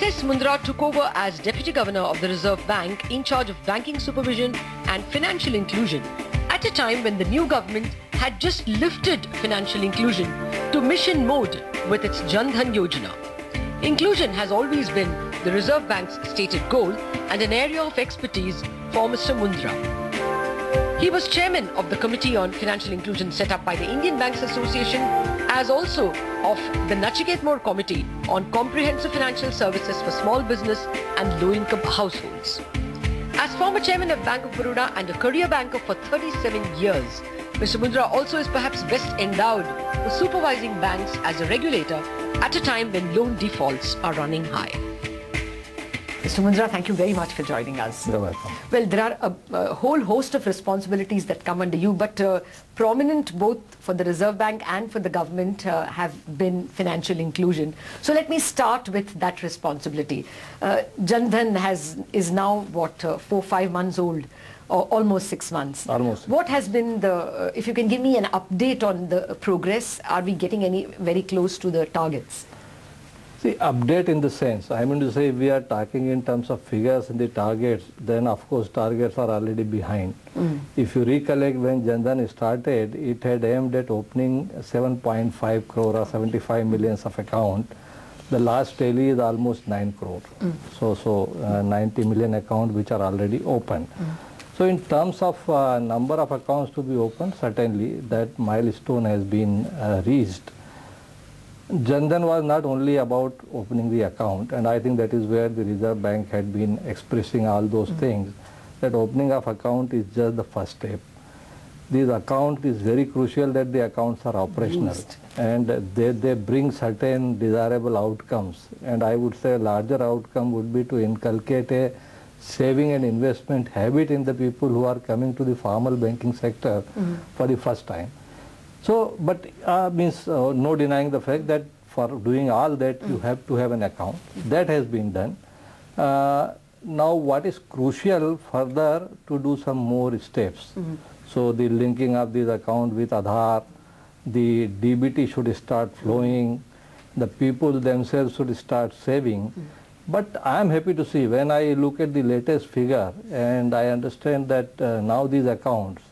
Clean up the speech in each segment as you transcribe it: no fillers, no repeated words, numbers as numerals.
S. Mundra took over as Deputy Governor of the Reserve Bank in charge of banking supervision and financial inclusion at a time when the new government had just lifted financial inclusion to mission mode with its Jan Dhan Yojana. Inclusion has always been the Reserve Bank's stated goal and an area of expertise for Mr. Mundra. He was chairman of the Committee on Financial Inclusion set up by the Indian Banks Association, as also of the Nachiket More Committee on Comprehensive Financial Services for Small Business and Low-Income Households. As former chairman of Bank of Baroda and a career banker for 37 years, Mr. Mundra also is perhaps best endowed for supervising banks as a regulator at a time when loan defaults are running high. Mr. Mundra, thank you very much for joining us. You're welcome. Well, there are a whole host of responsibilities that come under you, but prominent both for the Reserve Bank and for the government have been financial inclusion. So let me start with that responsibility. Jan Dhan is now, what, 4-5 months old, or almost 6 months. Almost. What has been the, if you can give me an update on the progress, are we getting very close to the targets? See, update in the sense, I mean to say, we are talking in terms of figures and the targets, then of course targets are already behind. If you recollect, when Jan Dhan started, it had aimed at opening 7.5 crore or 75 millions of account. The last tally is almost 9 crore. So 90 million accounts which are already open. So in terms of number of accounts to be opened, certainly that milestone has been reached. Jan Dhan was not only about opening the account, and I think that is where the Reserve Bank had been expressing all those things, that opening of account is just the first step. This account is very crucial that the accounts are operational and they bring certain desirable outcomes, and I would say a larger outcome would be to inculcate a saving and investment habit in the people who are coming to the formal banking sector for the first time. So, but means no denying the fact that for doing all that you have to have an account. That has been done. Now what is crucial further to do some more steps. So the linking of this account with Aadhaar, the DBT should start flowing, the people themselves should start saving. But I am happy to see when I look at the latest figure, and I understand that now these accounts,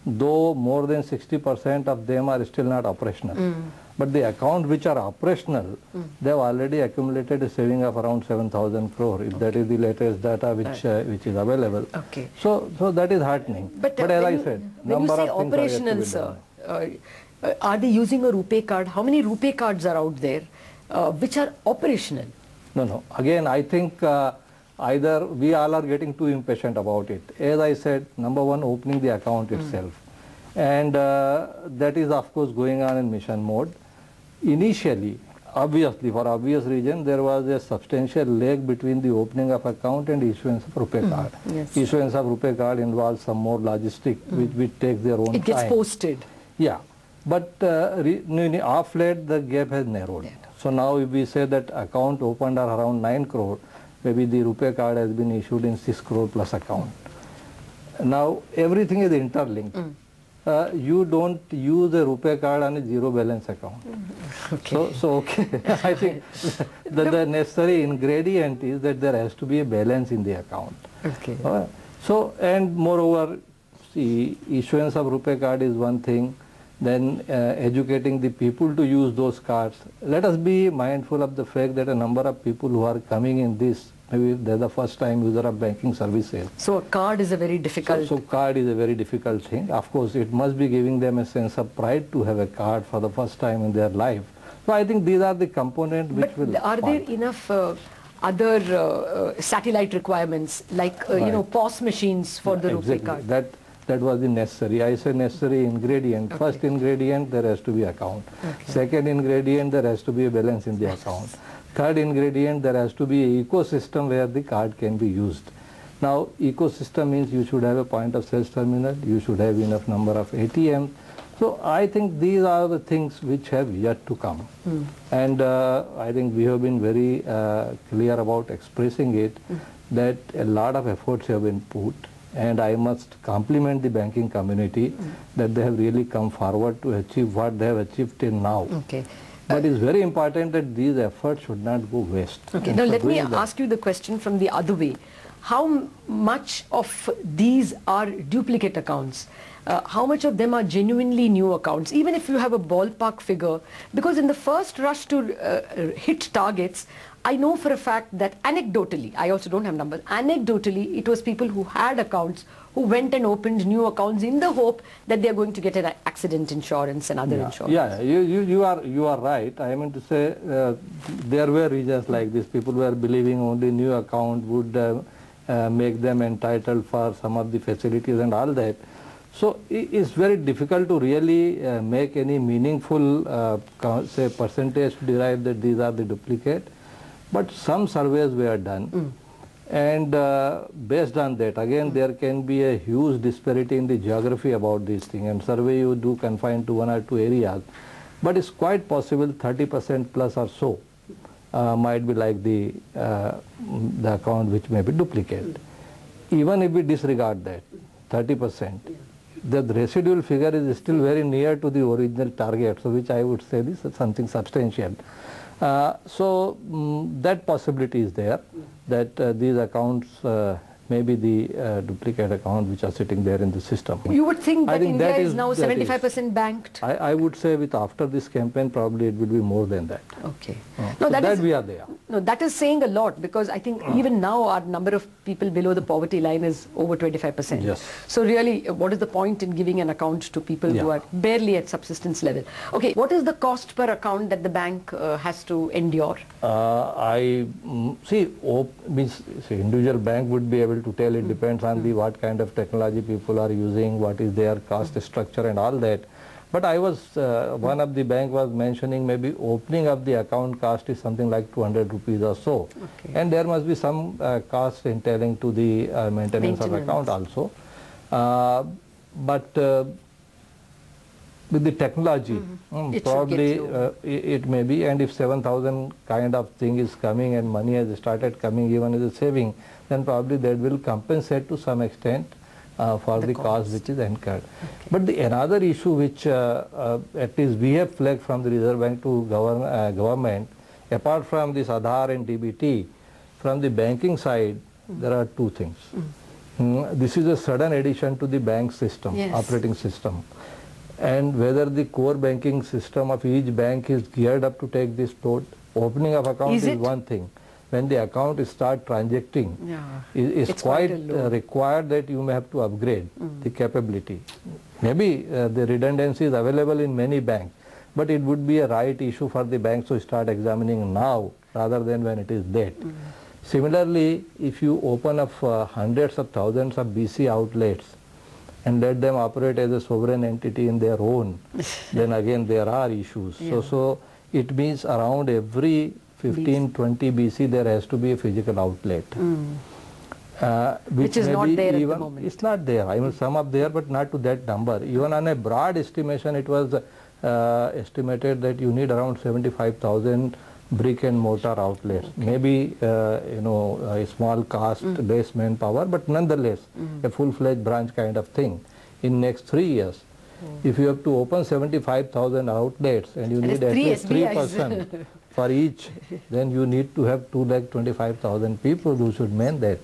though more than 60% of them are still not operational. But the accounts which are operational, they have already accumulated a saving of around 7,000 crore, if that is the latest data which is available. So that is heartening. But as I said, when you say operational, sir, are they using a RuPay card? How many RuPay cards are out there which are operational? No. Again, I think either we all are getting too impatient about it. As I said, number one, opening the account itself. And that is of course going on in mission mode. Initially, obviously, for obvious reason, there was a substantial lag between the opening of account and issuance of RuPay card. Issuance of RuPay card involves some more logistic which takes their own time. It gets posted. Yeah. But off late the gap has narrowed. So now if we say that account opened are around 9 crore, maybe the RuPay card has been issued in 6 crore plus account. Now everything is interlinked. You don't use a RuPay card on a zero balance account. So I think the necessary ingredient is that there has to be a balance in the account. So, and moreover, see, issuance of RuPay card is one thing. Then educating the people to use those cards. Let us be mindful of the fact that a number of people who are coming in this, maybe they're the first time user of banking services. So a card is a very difficult... So card is a very difficult thing. Of course, it must be giving them a sense of pride to have a card for the first time in their life. So I think these are the components which will... Are there enough other satellite requirements, like, you know, POS machines for the RuPay card? That was the necessary. I say necessary ingredient. First ingredient, there has to be account. Second ingredient, there has to be a balance in the account. Third ingredient, there has to be an ecosystem where the card can be used. Now, ecosystem means you should have a point of sales terminal, you should have enough number of ATMs. So I think these are the things which have yet to come. And I think we have been very clear about expressing it, that a lot of efforts have been put. And I must compliment the banking community that they have really come forward to achieve what they have achieved till now. But it's very important that these efforts should not go waste. Okay, now let me ask you the question from the other way. How much of these are duplicate accounts? How much of them are genuinely new accounts? Even if you have a ballpark figure, because in the first rush to hit targets, I know for a fact that anecdotally, I also don't have numbers, anecdotally it was people who had accounts who went and opened new accounts in the hope that they're going to get an accident insurance and other insurance. Yeah, you are right. I mean to say there were regions like this. People were believing only new account would make them entitled for some of the facilities and all that. So it's very difficult to really make any meaningful say percentage to derive that these are the duplicate. But some surveys were done, and based on that, again, there can be a huge disparity in the geography about these things, and survey you do confine to 1 or 2 areas, but it's quite possible 30% plus or so might be like the account which may be duplicate. Even if we disregard that, 30%, the residual figure is still very near to the original target, so which I would say this is something substantial. So that possibility is there, that these accounts may be the duplicate accounts which are sitting there in the system. You would think that India is now 75% banked? I would say with after this campaign probably it will be more than that. Okay. No, so that we are there. No, that is saying a lot, because I think even now our number of people below the poverty line is over 25%. Yes. So really, what is the point in giving an account to people who are barely at subsistence level? Okay, what is the cost per account that the bank has to endure? See, individual bank would be able to tell. It depends on the what kind of technology people are using, what is their cost structure and all that. But I was, one of the bank was mentioning maybe opening of the account cost is something like 200 rupees or so. Okay. And there must be some cost entailing to the maintenance of account also. But with the technology, probably it may be, and if 7,000 kind of thing is coming and money has started coming even as a saving, then probably that will compensate to some extent for the cost which is incurred. Okay. But another issue which at least we have flagged from the Reserve Bank to government, apart from this Aadhaar and DBT, from the banking side, there are two things. This is a sudden addition to the bank system, operating system. And whether the core banking system of each bank is geared up to take this load. Opening of account is one thing. When the account start transacting, it's quite required that you may have to upgrade the capability. Maybe the redundancy is available in many banks, but it would be a right issue for the banks to start examining now rather than when it is late. Similarly, if you open up hundreds of thousands of BC outlets and let them operate as a sovereign entity in their own, then again there are issues. So it means around every 15, 20 BC there has to be a physical outlet. Which is not there at the moment. It's not there. I mean, some are there, but not to that number. Even on a broad estimation, it was estimated that you need around 75,000 brick and mortar outlets. Maybe, a small cost, less manpower, but nonetheless, a full-fledged branch kind of thing in next 3 years. If you have to open 75,000 outlets and you need at least 3% for each, then you need to have 225,000 people who should man that.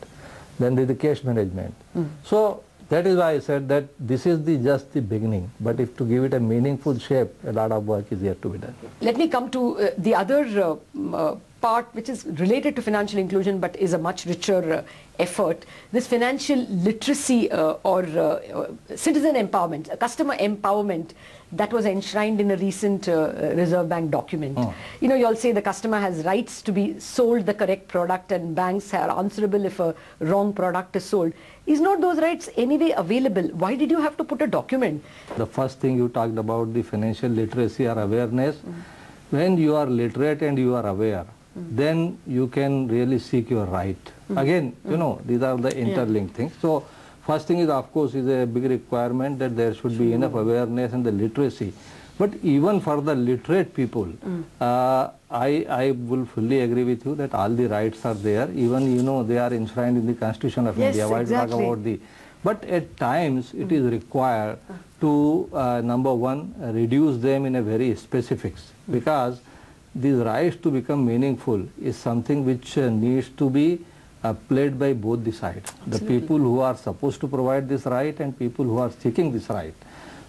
Then there is the cash management. So that is why I said that this is just the beginning. But if to give it a meaningful shape, a lot of work is yet to be done. Let me come to the other part which is related to financial inclusion but is a much richer effort. This financial literacy or citizen empowerment, customer empowerment that was enshrined in a recent Reserve Bank document. You know, you all say the customer has rights to be sold the correct product and banks are answerable if a wrong product is sold. Is not those rights anyway available? Why did you have to put a document? The first thing you talked about, the financial literacy or awareness. When you are literate and you are aware, then you can really seek your right. Again, you know, these are the interlinked things. So first thing is, of course, is a big requirement that there should be enough awareness and the literacy. But even for the literate people, I will fully agree with you that all the rights are there. Even, you know, they are enshrined in the Constitution of India. Why talk about the... But at times it is required to, number one, reduce them in a very specifics. Because these rights to become meaningful is something which needs to be played by both the sides. Absolutely. The people who are supposed to provide this right and people who are seeking this right.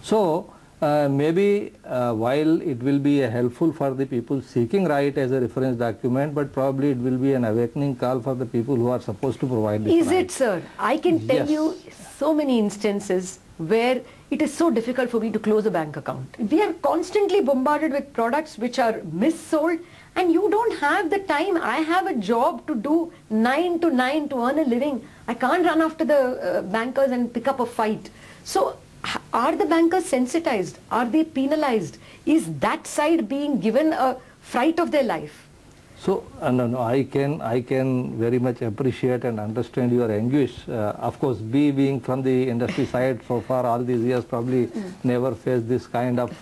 So maybe while it will be helpful for the people seeking right as a reference document, but probably it will be an awakening call for the people who are supposed to provide this Is right. it, sir? I can tell Yes. you so many instances where it is so difficult for me to close a bank account. We are constantly bombarded with products which are missold, and you don't have the time. I have a job to do 9 to 9 to earn a living. I can't run after the bankers and pick up a fight. So are the bankers sensitized? Are they penalized? Is that side being given a fright of their life? So, no, I can very much appreciate and understand your anguish. Of course, being from the industry side so far all these years, probably never faced this kind of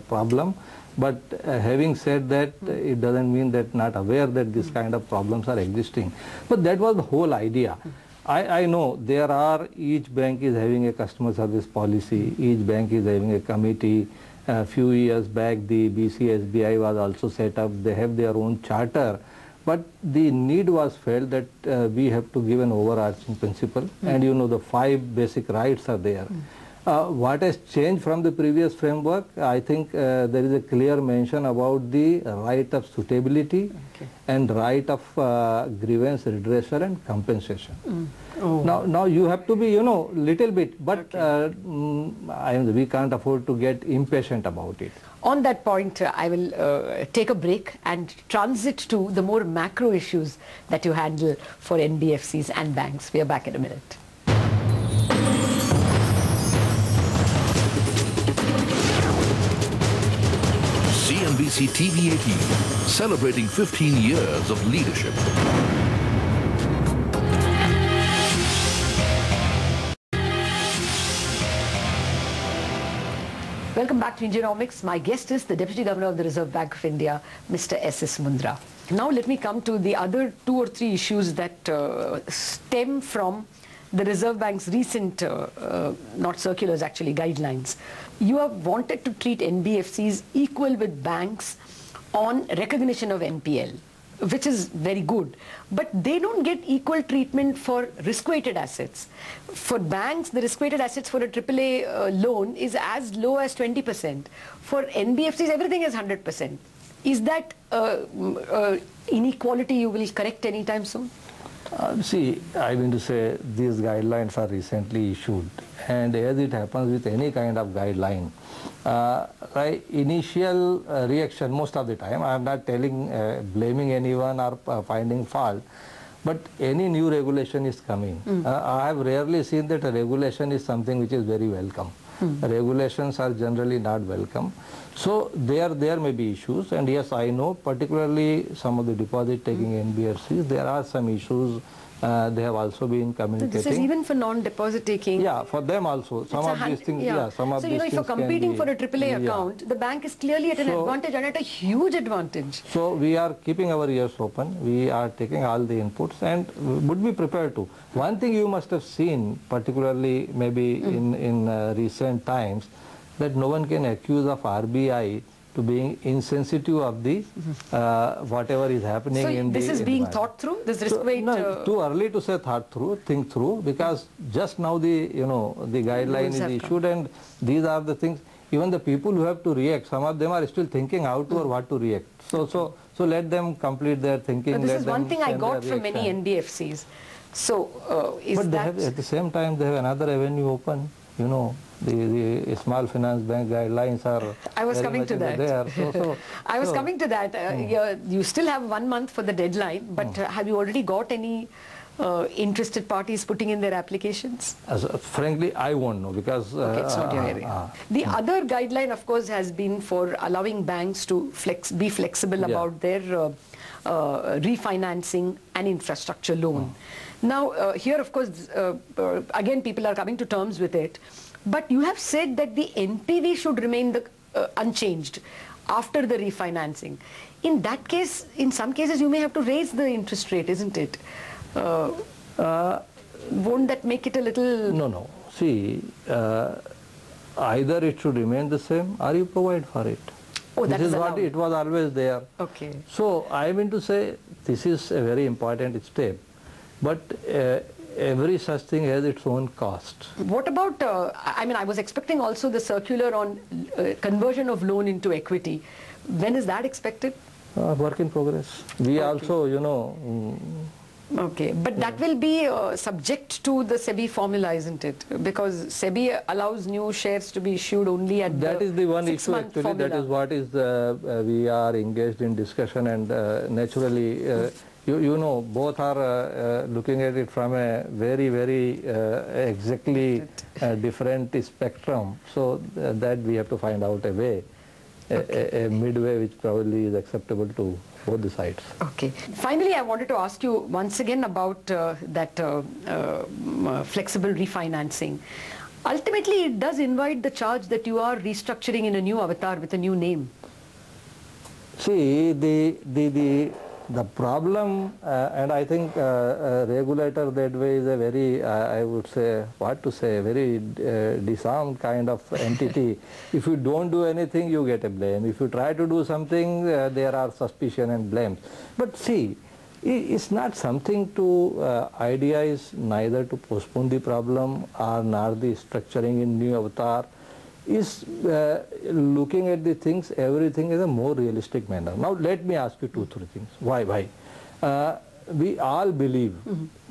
problem. But having said that, it doesn't mean that not aware that this kind of problems are existing. But that was the whole idea. I know there are, each bank is having a customer service policy, each bank is having a committee. A few years back the BCSBI was also set up, they have their own charter. But the need was felt that we have to give an overarching principle, and you know the 5 basic rights are there. What has changed from the previous framework? I think there is a clear mention about the right of suitability and right of grievance redressal and compensation. Now you have to be, little bit, but we can't afford to get impatient about it. On that point, I will take a break and transit to the more macro issues that you handle for NBFCs and banks. We are back in a minute. CNBC TV18, celebrating 15 years of leadership. Welcome back to Indianomics. My guest is the Deputy Governor of the Reserve Bank of India, Mr. S.S. Mundra. Now let me come to the other 2 or 3 issues that stem from the Reserve Bank's recent, not circulars actually, guidelines. You have wanted to treat NBFCs equal with banks on recognition of NPL, which is very good. But they don't get equal treatment for risk-weighted assets. For banks, the risk-weighted assets for a AAA loan is as low as 20%. For NBFCs, everything is 100%. Is that inequality you will correct anytime soon? See, I mean to say these guidelines are recently issued, and as it happens with any kind of guideline, initial reaction most of the time, I am not blaming anyone or finding fault, but any new regulation is coming. I have rarely seen that a regulation is something which is very welcome. Regulations are generally not welcome. So there may be issues, and yes, I know particularly some of the deposit taking NBFCs, there are some issues. They have also been communicating. So this is even for non-deposit taking? Yeah, for them also. Some of these things, some of these things. So, if you're competing for a AAA account, the bank is clearly at an advantage, and at a huge advantage. So we are keeping our ears open. We are taking all the inputs and would be prepared to. One thing you must have seen, particularly maybe in recent times, that no one can accuse of RBI to being insensitive of the whatever is happening in the... So this is being thought through? This risk weight... No, too early to say think through, because just now the guideline is issued, and these are the things, even the people who have to react, some of them are still thinking how to or what to react. So let them complete their thinking. But this is one thing I got from many NBFCs. So but at the same time they have another avenue open, the small finance bank guidelines are... I was coming to that. I was coming to that. You still have 1 month for the deadline, but have you already got any interested parties putting in their applications? Frankly, I won't know, because... Okay, it's not your area. The other guideline, of course, has been for allowing banks to be flexible about their refinancing and infrastructure loan. Now, here, of course, again, people are coming to terms with it. But you have said that the NPV should remain unchanged after the refinancing. In that case, in some cases, you may have to raise the interest rate, isn't it? Won't that make it a little... No. See, either it should remain the same or you provide for it. Oh, that this is allowed. what it was always there. Okay. So I mean to say this is a very important step, but every such thing has its own cost. What about, I mean, I was expecting also the circular on conversion of loan into equity. When is that expected? Work in progress. We also, you know... Okay, but that will be subject to the SEBI formula, isn't it? Because SEBI allows new shares to be issued only at that is the one issue actually, formula. that is what is we are engaged in discussion, and naturally you know, both are looking at it from a very exactly different spectrum, so that we have to find out a way, a midway which probably is acceptable to both the sides. Okay. Finally, I wanted to ask you once again about that flexible refinancing. Ultimately, it does invite the charge that you are restructuring in a new avatar with a new name. See, the problem, and I think regulator that way is a very, I would say, what to say, very disarmed kind of entity. If you don't do anything, you get a blame. If you try to do something, there are suspicion and blames. But see, it's not something to idealize, neither to postpone the problem or nor the structuring in new avatar. Is looking at the things, everything in a more realistic manner. Now let me ask you 2-3 things. Why? We all believe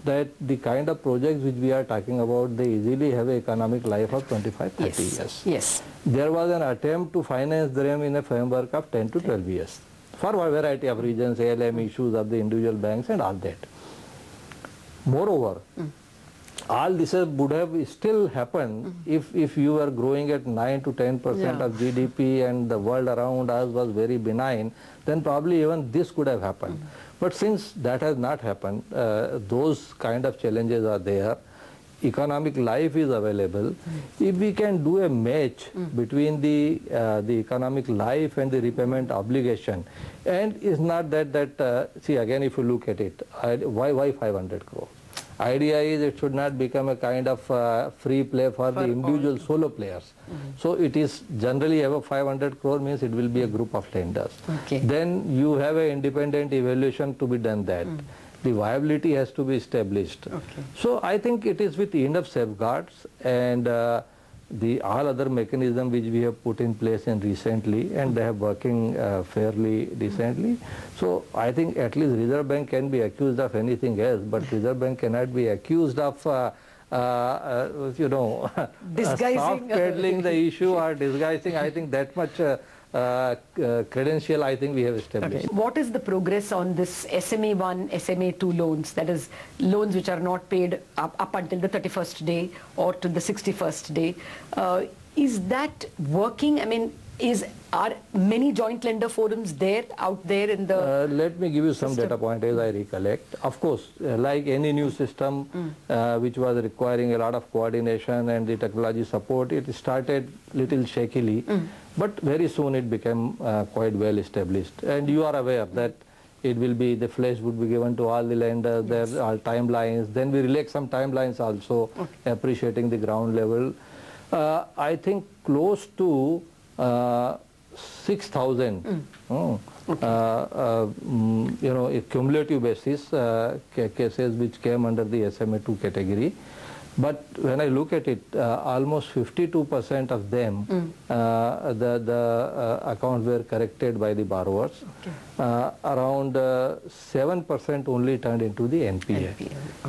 that the kind of projects which we are talking about, they easily have an economic life of 25-30 years. Yes. There was an attempt to finance them in a framework of 10 to 12 years for a variety of reasons, ALM issues of the individual banks and all that. Moreover, all this would have still happened if you were growing at 9 to 10% of GDP and the world around us was very benign, then probably even this could have happened. But since that has not happened, those kind of challenges are there. Economic life is available. If we can do a match between the economic life and the repayment obligation, and it's not that see again, if you look at it, why 500 crore? Idea is it should not become a kind of free play for the individual solo players. So it is generally above 500 crore means it will be a group of lenders. Okay. Then you have an independent evaluation to be done that. The viability has to be established. Okay. So I think it is with enough safeguards and the all other mechanism which we have put in place in recently, and they have working fairly decently. So I think at least Reserve Bank can be accused of anything else, but Reserve Bank cannot be accused of you know, soft peddling the issue or disguising. I think that much credential I think we have established. Okay. What is the progress on this SMA1, SMA2 loans, that is loans which are not paid up until the 31st day or to the 61st day? Is that working? I mean, are many joint lender forums out there in the let me give you some data point as I recollect. Of course, like any new system which was requiring a lot of coordination and the technology support, it started little shakily, but very soon it became quite well established. And you are aware that it will be, the flesh would be given to all the lenders, there are timelines, then we relax some timelines also, appreciating the ground level. I think close to 6,000 you know, a cumulative basis cases which came under the SMA2 category. But when I look at it, almost 52% of them, the accounts were corrected by the borrowers. Around 7% only turned into the NPA.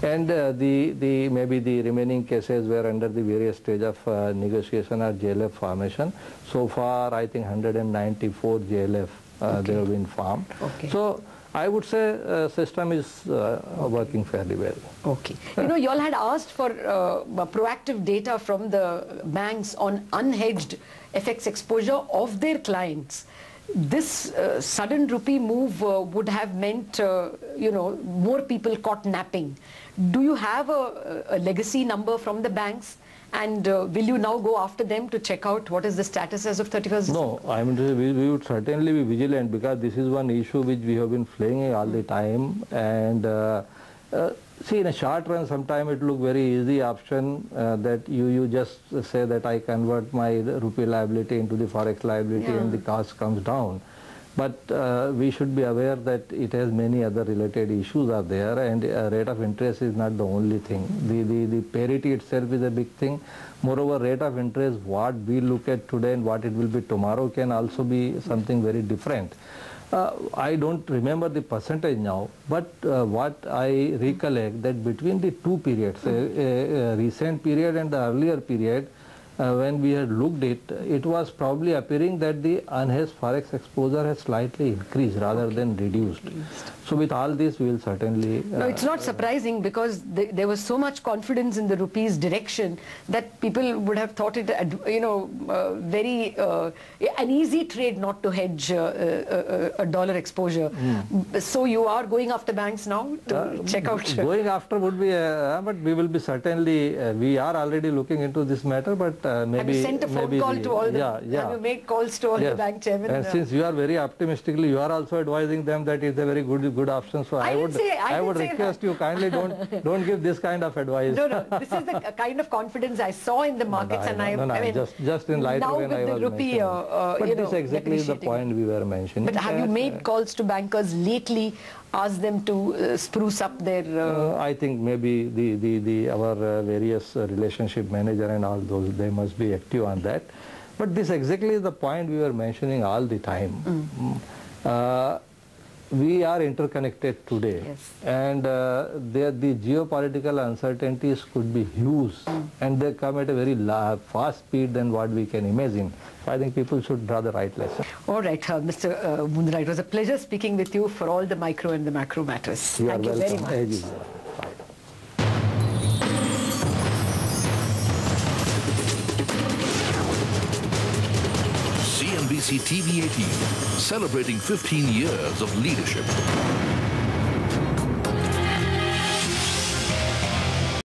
And maybe the remaining cases were under the various stage of negotiation or JLF formation. So far, I think 194 JLF they have been formed. So I would say system is working fairly well. Okay. You know, you all had asked for proactive data from the banks on unhedged FX exposure of their clients. This sudden rupee move would have meant, you know, more people caught napping. Do you have a legacy number from the banks? And will you now go after them to check out what is the status as of 31st? No, I mean, we would certainly be vigilant, because this is one issue which we have been flagging all the time, and See, in a short run, sometimes it look very easy option that you just say that I convert my rupee liability into the forex liability and the cost comes down. But we should be aware that it has many other related issues are there, and rate of interest is not the only thing. The parity itself is a big thing. Moreover, rate of interest, what we look at today and what it will be tomorrow can also be something very different. I don't remember the percentage now, but what I recollect that between the two periods, a recent period and the earlier period, when we had looked it was probably appearing that the unhedged forex exposure has slightly increased rather than reduced. So with all this, we will certainly... no, it's not surprising because there was so much confidence in the rupee's direction that people would have thought it, very an easy trade not to hedge a dollar exposure. So you are going after banks now to check out... Going after would be, but we will be certainly, we are already looking into this matter, but maybe... Have you sent a phone call to all the... Have you made calls to all the bank chairmen? And since you are very optimistically, you are also advising them that it's a very good option. So I would request you kindly don't give this kind of advice. No, this is the kind of confidence I saw in the markets, I mean, just in light now when with I the was rupee, but this exactly the point we were mentioning. But have you made calls to bankers lately, asked them to spruce up their... I think maybe our various relationship manager and all those, they must be active on that. But this exactly is the point we were mentioning all the time. We are interconnected today, and the geopolitical uncertainties could be huge, and they come at a very fast speed than what we can imagine. So I think people should draw the right lesson. All right, Mr. Mundra, it was a pleasure speaking with you for all the micro and the macro matters. Thank you very much. CNBC TV18, celebrating 15 years of leadership.